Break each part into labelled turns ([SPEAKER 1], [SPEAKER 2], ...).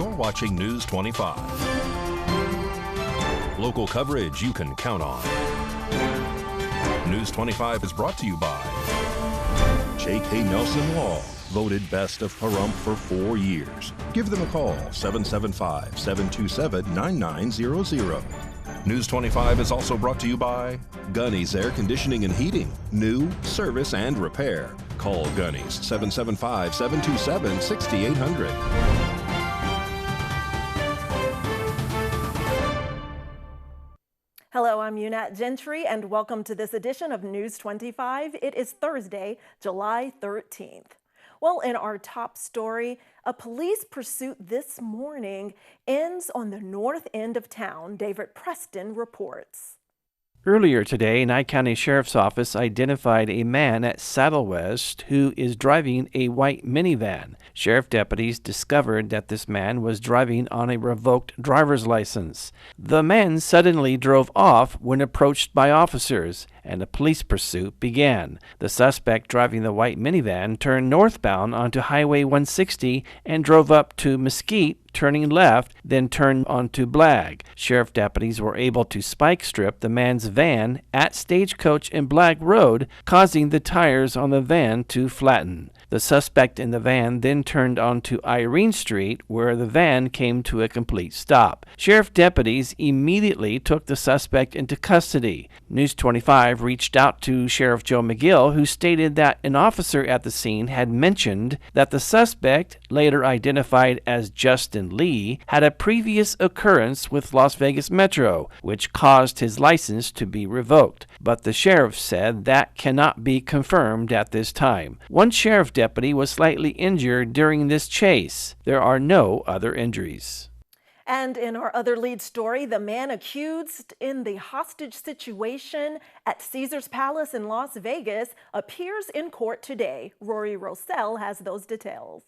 [SPEAKER 1] You're watching News 25. Local coverage you can count on. News 25 is brought to you by J.K. Nelson Law, voted best of Pahrump for 4 years. Give them a call, 775-727-9900. News 25 is also brought to you by Gunny's Air Conditioning and Heating. New, service, and repair. Call Gunny's, 775-727-6800.
[SPEAKER 2] Hello, I'm Unat Gentry, and welcome to this edition of News 25. It is Thursday, July 13th. Well, in our top story, a police pursuit this morning ends on the north end of town. David Preston reports.
[SPEAKER 3] Earlier today, Nye County Sheriff's Office identified a man at Saddle West who is driving a white minivan. Sheriff deputies discovered that this man was driving on a revoked driver's license. The man suddenly drove off when approached by officers, and a police pursuit began. The suspect driving the white minivan turned northbound onto Highway 160 and drove up to Mesquite, turning left, then turned onto Blagg. Sheriff deputies were able to spike strip the man's van at Stagecoach and Blagg Road, causing the tires on the van to flatten. The suspect in the van then turned onto Irene Street, where the van came to a complete stop. Sheriff deputies immediately took the suspect into custody. News 25 reached out to Sheriff Joe McGill, who stated that an officer at the scene had mentioned that the suspect, later identified as Justin Lee, had a previous occurrence with Las Vegas Metro, which caused his license to be revoked. But the sheriff said that cannot be confirmed at this time. One sheriff deputy was slightly injured during this chase. There are no other injuries.
[SPEAKER 2] And in our other lead story, the man accused in the hostage situation at Caesars Palace in Las Vegas appears in court today. Rory Rossell has those details.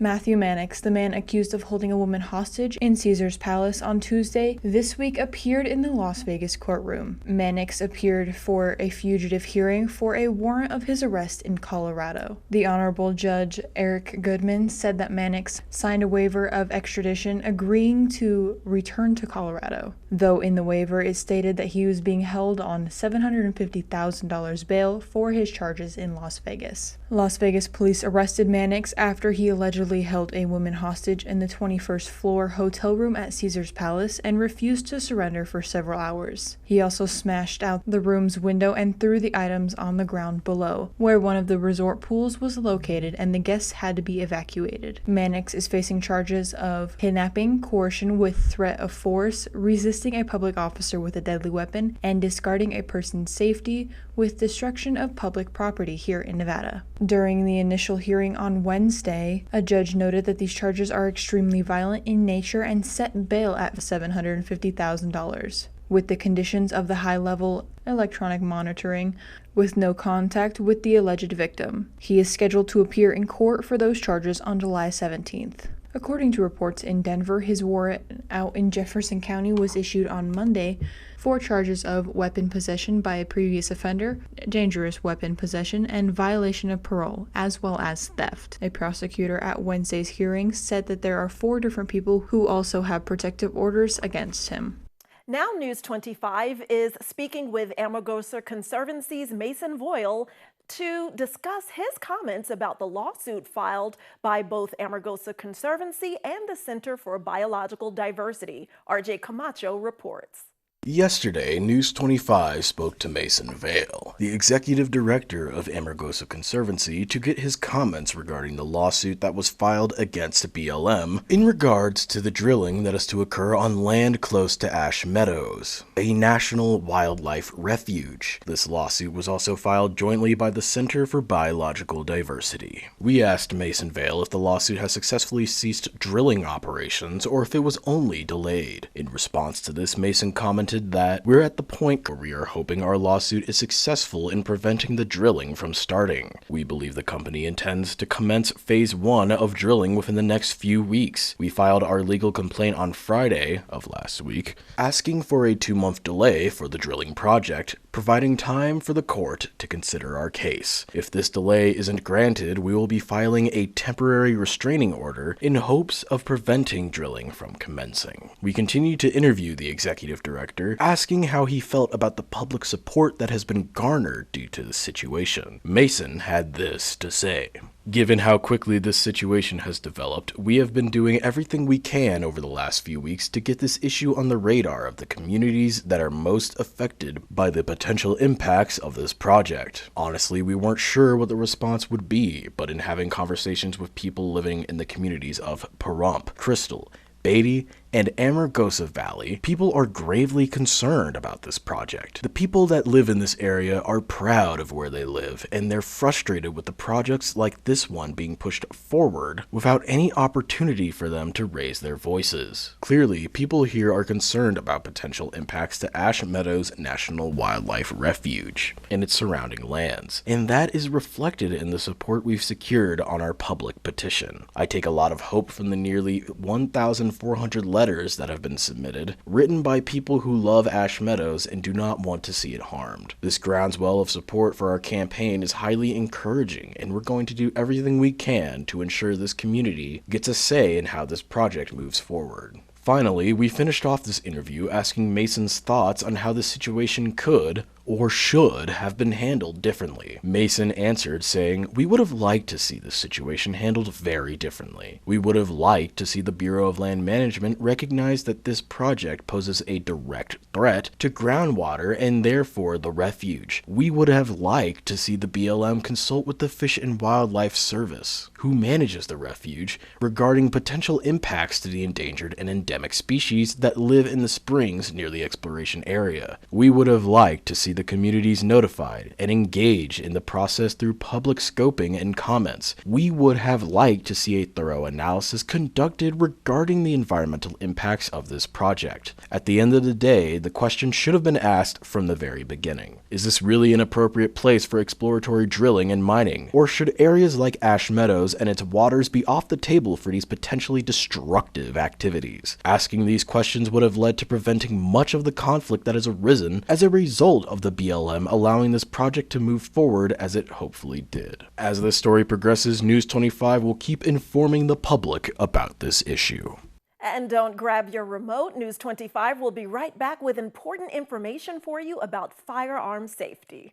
[SPEAKER 4] Matthew Mannix, the man accused of holding a woman hostage in Caesars Palace on Tuesday this week, appeared in the Las Vegas courtroom. Mannix appeared for a fugitive hearing for a warrant of his arrest in Colorado. The Honorable Judge Eric Goodman said that Mannix signed a waiver of extradition agreeing to return to Colorado, though in the waiver it stated that he was being held on $750,000 bail for his charges in Las Vegas. Las Vegas police arrested Mannix after he allegedly held a woman hostage in the 21st floor hotel room at Caesars Palace and refused to surrender for several hours. He also smashed out the room's window and threw the items on the ground below, where one of the resort pools was located, and the guests had to be evacuated. Mannix is facing charges of kidnapping, coercion with threat of force, resisting a public officer with a deadly weapon, and discarding a person's safety with destruction of public property here in Nevada. During the initial hearing on Wednesday, a judge noted that these charges are extremely violent in nature and set bail at $750,000. With the conditions of the high-level electronic monitoring, with no contact with the alleged victim. He is scheduled to appear in court for those charges on July 17th. According to reports in Denver, his warrant out in Jefferson County was issued on Monday for charges of weapon possession by a previous offender, dangerous weapon possession, and violation of parole, as well as theft. A prosecutor at Wednesday's hearing said that there are 4 different people who also have protective orders against him.
[SPEAKER 2] Now News 25 is speaking with Amargosa Conservancy's Mason Voyle to discuss his comments about the lawsuit filed by both Amargosa Conservancy and the Center for Biological Diversity. RJ Camacho reports.
[SPEAKER 5] Yesterday, News 25 spoke to Mason Voyle, the executive director of Amargosa Conservancy, to get his comments regarding the lawsuit that was filed against BLM in regards to the drilling that is to occur on land close to Ash Meadows, a national wildlife refuge. This lawsuit was also filed jointly by the Center for Biological Diversity. We asked Mason Voyle if the lawsuit has successfully ceased drilling operations or if it was only delayed. In response to this, Mason commented that we're at the point where we are hoping our lawsuit is successful in preventing the drilling from starting. We believe the company intends to commence phase 1 of drilling within the next few weeks. We filed our legal complaint on Friday of last week, asking for a 2-month delay for the drilling project providing time for the court to consider our case. If this delay isn't granted, we will be filing a temporary restraining order in hopes of preventing drilling from commencing. We continue to interview the executive director, asking how he felt about the public support that has been garnered due to the situation. Mason had this to say. Given how quickly this situation has developed, we have been doing everything we can over the last few weeks to get this issue on the radar of the communities that are most affected by the potential impacts of this project. Honestly, we weren't sure what the response would be, but in having conversations with people living in the communities of Pahrump, Crystal, Beatty, and Amargosa Valley, people are gravely concerned about this project. The people that live in this area are proud of where they live, and they're frustrated with the projects like this one being pushed forward without any opportunity for them to raise their voices. Clearly, people here are concerned about potential impacts to Ash Meadows National Wildlife Refuge and its surrounding lands, and that is reflected in the support we've secured on our public petition. I take a lot of hope from the nearly 1,400 letters that have been submitted, written by people who love Ash Meadows and do not want to see it harmed. This groundswell of support for our campaign is highly encouraging, and we're going to do everything we can to ensure this community gets a say in how this project moves forward. Finally, we finished off this interview asking Mason's thoughts on how the situation could or should have been handled differently. Mason answered saying, "We would have liked to see this situation handled very differently. We would have liked to see the Bureau of Land Management recognize that this project poses a direct threat to groundwater and therefore the refuge. We would have liked to see the BLM consult with the Fish and Wildlife Service, who manages the refuge, regarding potential impacts to the endangered and endemic species that live in the springs near the exploration area. We would have liked to see the communities notified and engage in the process through public scoping and comments. We would have liked to see a thorough analysis conducted regarding the environmental impacts of this project. At the end of the day, the question should have been asked from the very beginning. Is this really an appropriate place for exploratory drilling and mining? Or should areas like Ash Meadows and its waters be off the table for these potentially destructive activities? Asking these questions would have led to preventing much of the conflict that has arisen as a result of the BLM allowing this project to move forward as it hopefully did. As this story progresses, News 25 will keep informing the public about this issue.
[SPEAKER 2] And don't grab your remote. News 25 will be right back with important information for you about firearm safety.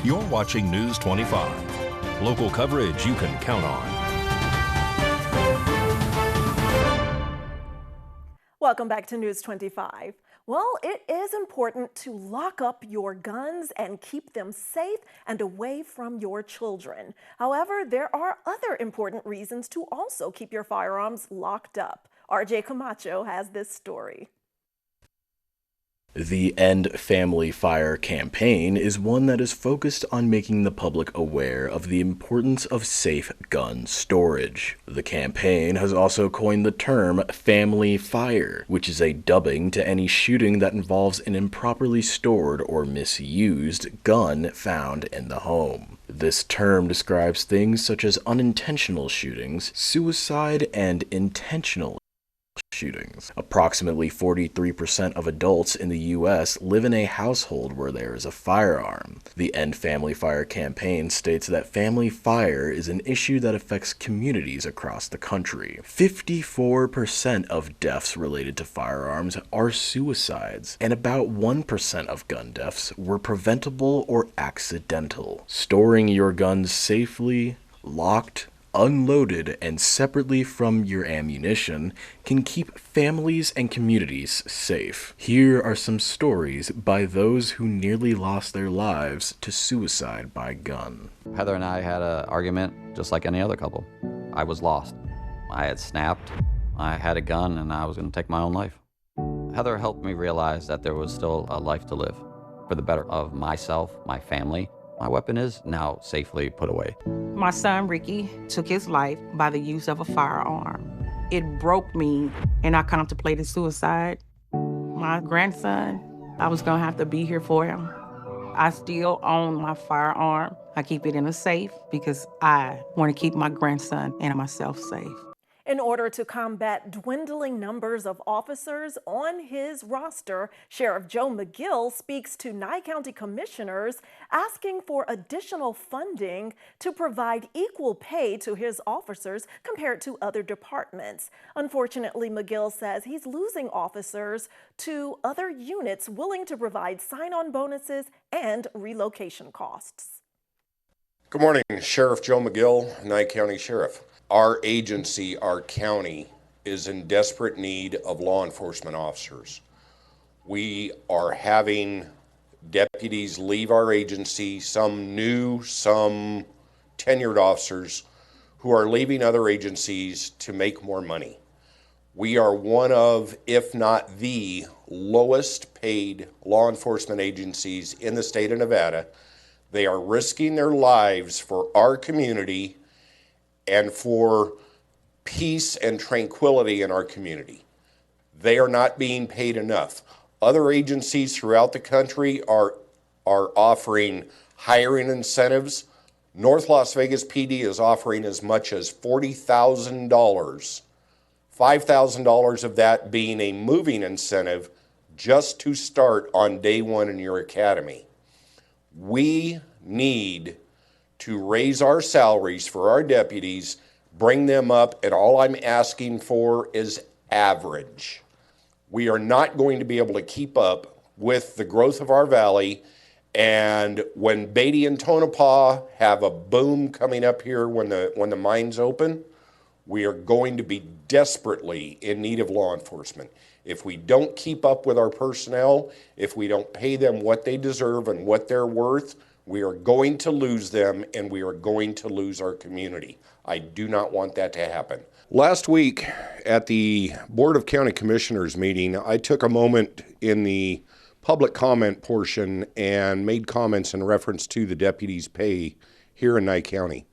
[SPEAKER 1] You're watching News 25. Local coverage you can count on.
[SPEAKER 2] Welcome back to News 25. Well, it is important to lock up your guns and keep them safe and away from your children. However, there are other important reasons to also keep your firearms locked up. RJ Camacho has this story.
[SPEAKER 5] The End Family Fire campaign is one that is focused on making the public aware of the importance of safe gun storage. The campaign has also coined the term family fire, which is a dubbing to any shooting that involves an improperly stored or misused gun found in the home. This term describes things such as unintentional shootings, suicide, and intentional shootings. Approximately 43% of adults in the U.S. live in a household where there is a firearm. The End Family Fire campaign states that family fire is an issue that affects communities across the country. 54% of deaths related to firearms are suicides, and about 1% of gun deaths were preventable or accidental. Storing your guns safely, locked, unloaded, and separately from your ammunition can keep families and communities safe. Here are some stories by those who nearly lost their lives to suicide by gun.
[SPEAKER 6] Heather and I had an argument just like any other couple. I was lost. I had snapped. I had a gun and I was going to take my own life. Heather helped me realize that there was still a life to live for the better of myself, my family. My weapon is now safely put away.
[SPEAKER 7] My son, Ricky, took his life by the use of a firearm. It broke me, and I contemplated suicide. My grandson, I was gonna have to be here for him. I still own my firearm. I keep it in a safe because I want to keep my grandson and myself safe.
[SPEAKER 2] In order to combat dwindling numbers of officers on his roster, Sheriff Joe McGill speaks to Nye County commissioners asking for additional funding to provide equal pay to his officers compared to other departments. Unfortunately, McGill says he's losing officers to other units willing to provide sign-on bonuses and relocation costs.
[SPEAKER 8] Good morning, Sheriff Joe McGill, Nye County Sheriff. Our agency, our county, is in desperate need of law enforcement officers. We are having deputies leave our agency, some new, some tenured officers who are leaving other agencies to make more money. We are one of, if not the lowest paid law enforcement agencies in the state of Nevada. They are risking their lives for our community and for peace and tranquility in our community. They are not being paid enough. Other agencies throughout the country are offering hiring incentives. North Las Vegas PD is offering as much as $40,000, $5,000 of that being a moving incentive just to start on day one in your academy. We need to raise our salaries for our deputies, bring them up, and all I'm asking for is average. We are not going to be able to keep up with the growth of our valley, and when Beatty and Tonopah have a boom coming up here when the mines open, we are going to be desperately in need of law enforcement. If we don't keep up with our personnel, if we don't pay them what they deserve and what they're worth, we are going to lose them, and we are going to lose our community. I do not want that to happen. Last week at the Board of County Commissioners meeting, I took a moment in the public comment portion and made comments in reference to the deputies' pay here in Nye County.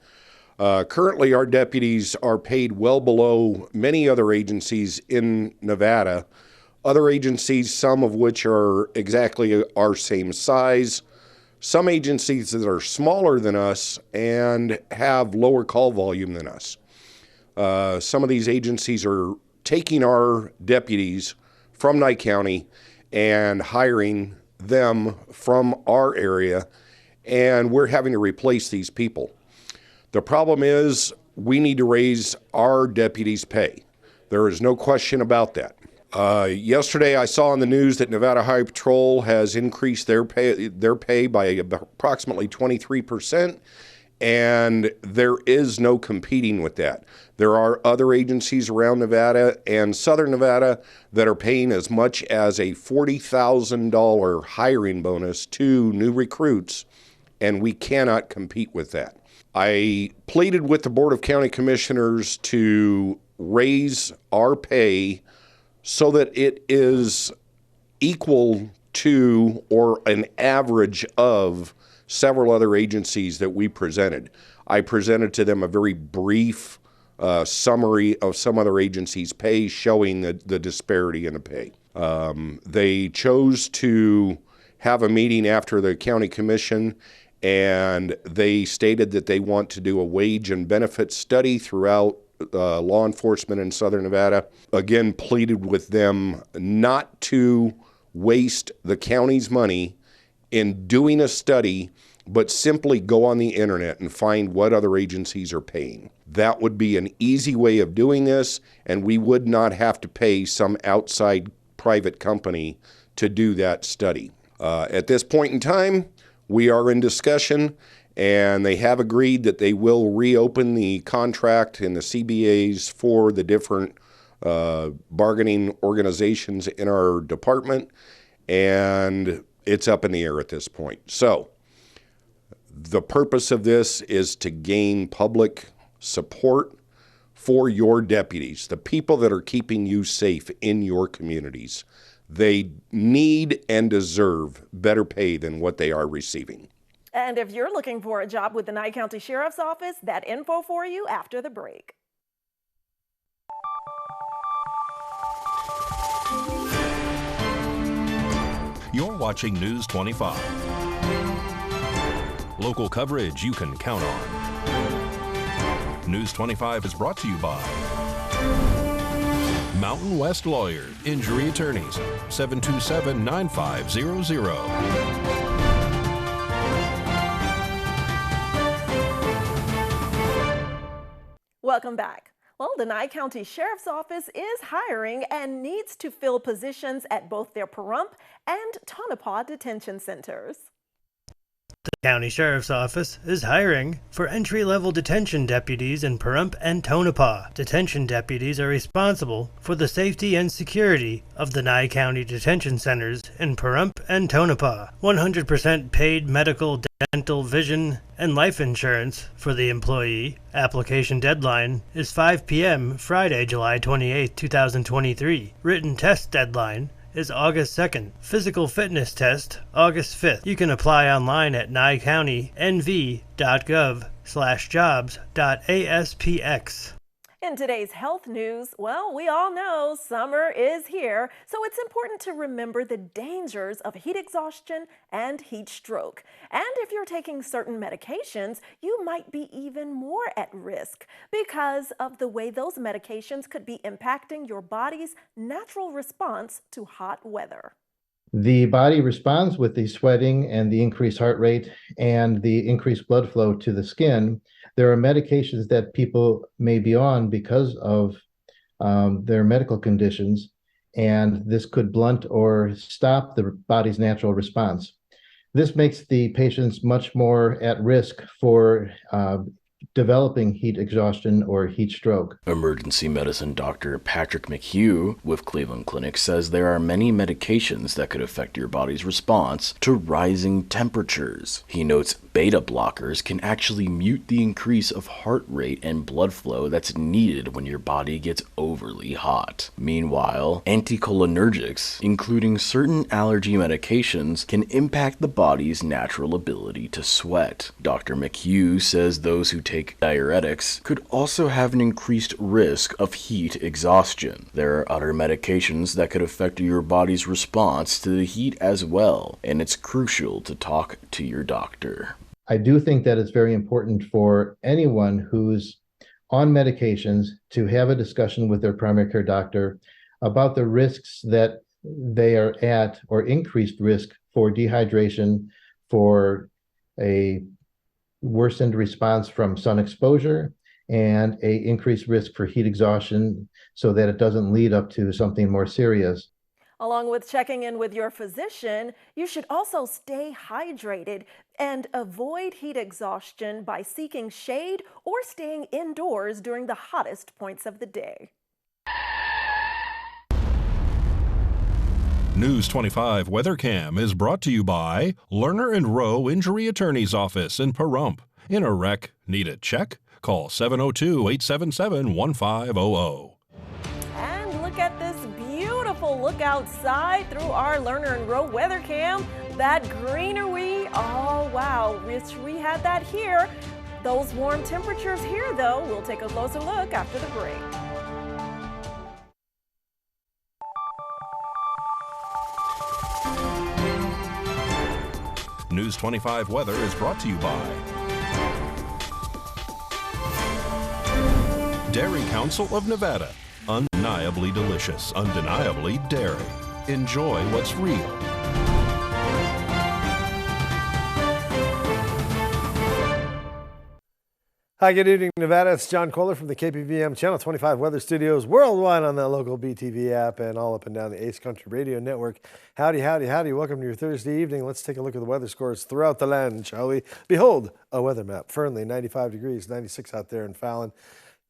[SPEAKER 8] Currently, our deputies are paid well below many other agencies in Nevada. Other agencies, some of which are exactly our same size. Some agencies that are smaller than us and have lower call volume than us. Some of these agencies are taking our deputies from Nye County and hiring them from our area, and we're having to replace these people. The problem is we need to raise our deputies' pay. There is no question about that. Yesterday, I saw on the news that Nevada Highway Patrol has increased their pay by approximately 23%, and there is no competing with that. There are other agencies around Nevada and Southern Nevada that are paying as much as a $40,000 hiring bonus to new recruits, and we cannot compete with that. I pleaded with the Board of County Commissioners to raise our pay so that it is equal to or an average of several other agencies that we presented. I presented to them a very brief summary of some other agencies' pay showing the disparity in the pay. They chose to have a meeting after the county commission, and they stated that they want to do a wage and benefit study throughout law enforcement in Southern Nevada. Again, pleaded with them not to waste the county's money in doing a study, but simply go on the internet and find what other agencies are paying. That would be an easy way of doing this, and we would not have to pay some outside private company to do that study. At this point in time, we are in discussion, and they have agreed that they will reopen the contract and the CBAs for the different bargaining organizations in our department, and it's up in the air at this point. So the purpose of this is to gain public support for your deputies, the people that are keeping you safe in your communities. They need and deserve better pay than what they are receiving.
[SPEAKER 2] And if you're looking for a job with the Nye County Sheriff's Office, that info for you after the break.
[SPEAKER 1] You're watching News 25. Local coverage you can count on. News 25 is brought to you by Mountain West Lawyer, Injury Attorneys, 727-9500.
[SPEAKER 2] Welcome back. Well, the Nye County Sheriff's Office is hiring and needs to fill positions at both their Pahrump and Tonopah detention centers.
[SPEAKER 9] The County Sheriff's Office is hiring for entry-level detention deputies in Pahrump and Tonopah. Detention deputies are responsible for the safety and security of the Nye County detention centers in Pahrump and Tonopah. 100% paid medical, dental, vision, and life insurance for the employee. Application deadline is 5 p.m. Friday, July 28, 2023. Written test deadline is August 2nd. Physical fitness test, August 5th. You can apply online at nyecounty.nv.gov/jobs.aspx.
[SPEAKER 2] In today's health news, well, we all know summer is here, so it's important to remember the dangers of heat exhaustion and heat stroke. And if you're taking certain medications, you might be even more at risk because of the way those medications could be impacting your body's natural response to hot weather.
[SPEAKER 10] The body responds with the sweating and the increased heart rate and the increased blood flow to the skin. There are medications that people may be on because of their medical conditions, and this could blunt or stop the body's natural response. This makes the patients much more at risk for developing heat exhaustion or heat stroke.
[SPEAKER 5] Emergency medicine Dr. Patrick McHugh with Cleveland Clinic says there are many medications that could affect your body's response to rising temperatures. He notes beta blockers can actually mute the increase of heart rate and blood flow that's needed when your body gets overly hot. Meanwhile, anticholinergics, including certain allergy medications, can impact the body's natural ability to sweat. Dr. McHugh says those who take diuretics could also have an increased risk of heat exhaustion. There are other medications that could affect your body's response to the heat as well, and it's crucial to talk to your doctor.
[SPEAKER 10] I do think that it's very important for anyone who's on medications to have a discussion with their primary care doctor about the risks that they are at, or increased risk for dehydration, for a worsened response from sun exposure, and a increased risk for heat exhaustion, so that it doesn't lead up to something more serious.
[SPEAKER 2] Along with checking in with your physician, you should also stay hydrated and avoid heat exhaustion by seeking shade or staying indoors during the hottest points of the day.
[SPEAKER 1] News 25 WeatherCam is brought to you by Lerner and Rowe Injury Attorney's Office in Pahrump. In a wreck, need a check? Call 702-877-1500.
[SPEAKER 2] And look at this beautiful look outside through our Lerner and Rowe WeatherCam. That greenery, oh wow, wish we had that here. Those warm temperatures here though. We'll take a closer look after the break.
[SPEAKER 1] News 25 Weather is brought to you by Dairy Council of Nevada. Undeniably delicious, undeniably dairy. Enjoy what's real.
[SPEAKER 11] Hi, good evening, Nevada. It's John Kohler from the KPVM Channel 25 Weather Studios, worldwide on the local BTV app and all up and down the Ace Country Radio Network. Howdy, howdy, howdy. Welcome to your Thursday evening. Let's take a look at the weather scores throughout the land, shall we? Behold, a weather map. Fernley, 95 degrees, 96 out there in Fallon.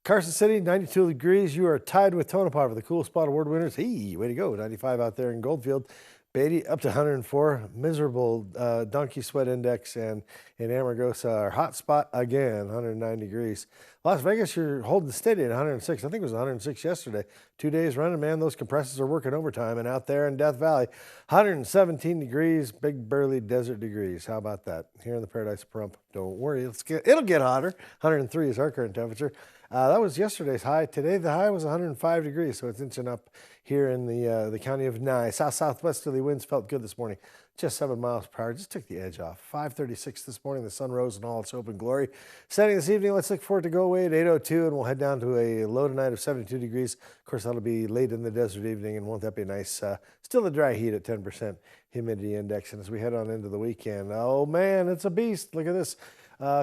[SPEAKER 11] Carson City, 92 degrees. You are tied with Tonopah for the Cool Spot Award winners. Hey, way to go. 95 out there in Goldfield. Beatty up to 104. Miserable donkey sweat index. And in Amargosa, our hot spot again, 109 degrees. Las Vegas, you're holding steady at 106. I think it was 106 yesterday. 2 days running, man. Those compressors are working overtime. And out there in Death Valley, 117 degrees, big burly desert degrees. How about that? Here in the Paradise of Pahrump, don't worry. It'll get hotter. 103 is our current temperature. That was yesterday's high. Today, the high was 105 degrees, so it's inching up here in the county of Nye. South-southwesterly winds felt good this morning. just 7 miles per hour. Just took the edge off. 5:36 this morning. The sun rose in all its hope and glory. Setting this evening, let's look for it to go away at 8:02, and we'll head down to a low tonight of 72 degrees. Of course, that'll be late in the desert evening, and won't that be nice? Still the dry heat at 10% humidity index. And as we head on into the weekend, oh man, it's a beast. Look at this.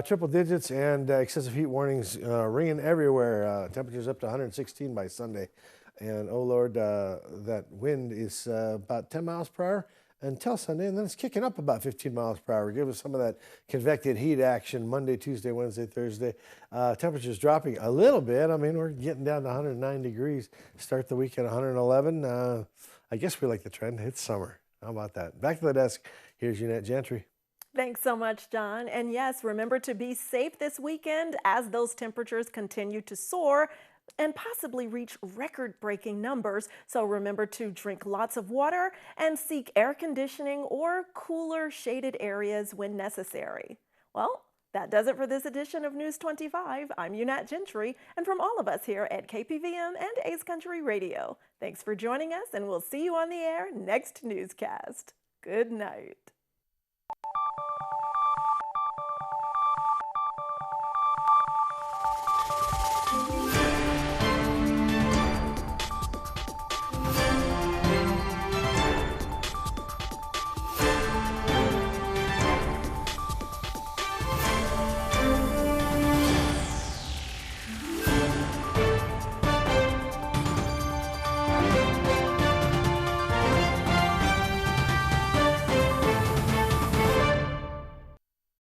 [SPEAKER 11] Triple digits and excessive heat warnings ringing everywhere. Temperatures up to 116 by Sunday. And oh Lord, that wind is about 10 miles per hour until Sunday, and then it's kicking up about 15 miles per hour. Give us some of that convected heat action Monday, Tuesday, Wednesday, Thursday. Temperatures dropping a little bit. I mean, we're getting down to 109 degrees. Start the weekend 111. I guess we like the trend. It's summer. How about that? Back to the desk. Here's Unette Gentry.
[SPEAKER 2] Thanks so much, John. And yes, remember to be safe this weekend as those temperatures continue to soar and possibly reach record-breaking numbers. So remember to drink lots of water and seek air conditioning or cooler shaded areas when necessary. Well, that does it for this edition of News 25. I'm Unette Gentry, and from all of us here at KPVM and Ace Country Radio, thanks for joining us, and we'll see you on the air next newscast. Good night.